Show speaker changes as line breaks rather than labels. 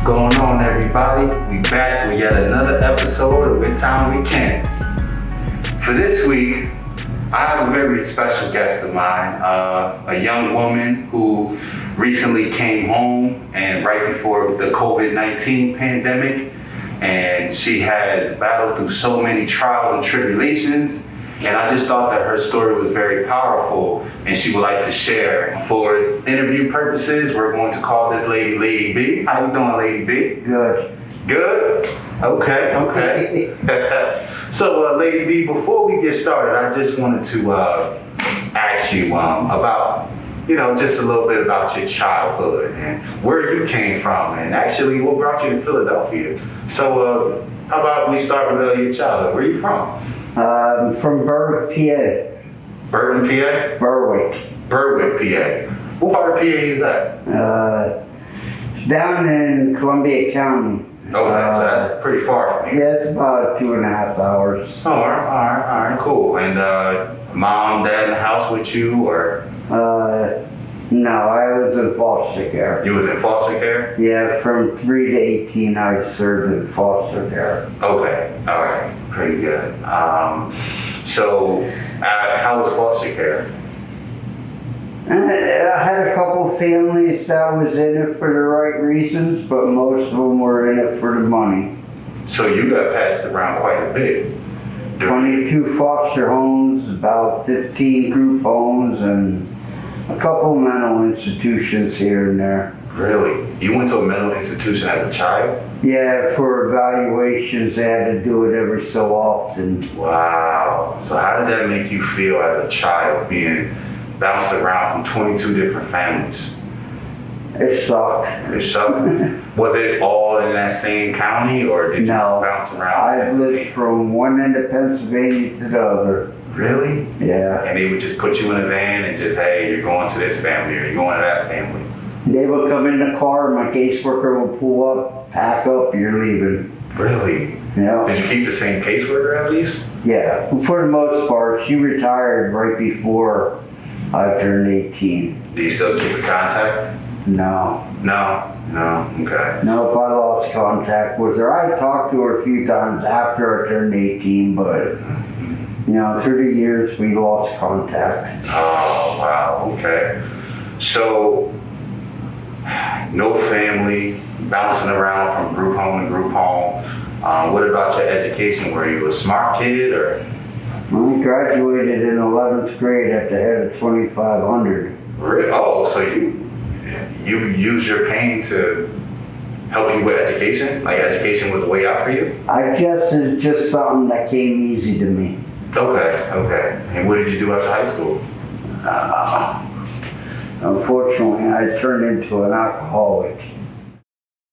Going on, everybody? We back with yet another episode of Good Time We Can. For this week, I have a very special guest of mine, a young woman who recently came home and right before the COVID-19 pandemic, and she has battled through so many trials and tribulations. And I just thought that her story was very powerful and she would like to share. For interview purposes, we're going to call this lady Lady B. How you doing, Lady B?
Good.
Good? Okay. So, Lady B, before we get started, I just wanted to ask you about, just a little bit about your childhood and where you came from and actually what brought you to Philadelphia. So, how about we start with your childhood? Where are you from?
From Berwick, PA.
Burton, PA? Berwick, PA. What part of PA is that?
It's down in Columbia County.
Okay, so that's pretty far from here.
Yeah, it's about 2.5 hours.
Oh, all right, cool. And mom, dad in the house with you, or?
No, I was in foster care.
You was in foster care?
Yeah, from 3 to 18, I served in foster care.
Okay, all right, pretty good. So, how was foster care?
I had a couple families that was in it for the right reasons, but most of them were in it for the money.
So you got passed around quite a bit.
22 foster homes, about 15 group homes, and a couple mental institutions here and there.
Really? You went to a mental institution as a child?
Yeah, for evaluations, they had to do it every so often.
Wow. So how did that make you feel as a child, being bounced around from 22 different families?
It sucked.
It sucked? Was it all in that same county, or did you bounce around?
I lived from one end of Pennsylvania to the other.
Really?
Yeah.
And they would just put you in a van and just, hey, you're going to this family or you're going to that family.
They would come in the car, my caseworker would pull up, pack up, you're leaving.
Really?
Yeah.
Did you keep the same caseworker at least?
Yeah, for the most part. She retired right before I turned 18.
Do you still keep in contact?
No.
Okay.
Nope, I lost contact with her. I talked to her a few times after I turned 18, but through the years we lost contact.
Oh, wow, okay. So, no family, bouncing around from group home to group home. What about your education? Were you a smart kid, or?
I graduated in 11th grade at the head of 2500.
Really? Oh, so you use your pain to help you with education? Like education was a way out for you?
I guess it's just something that came easy to me.
Okay. And what did you do after high school?
Unfortunately, I turned into an alcoholic.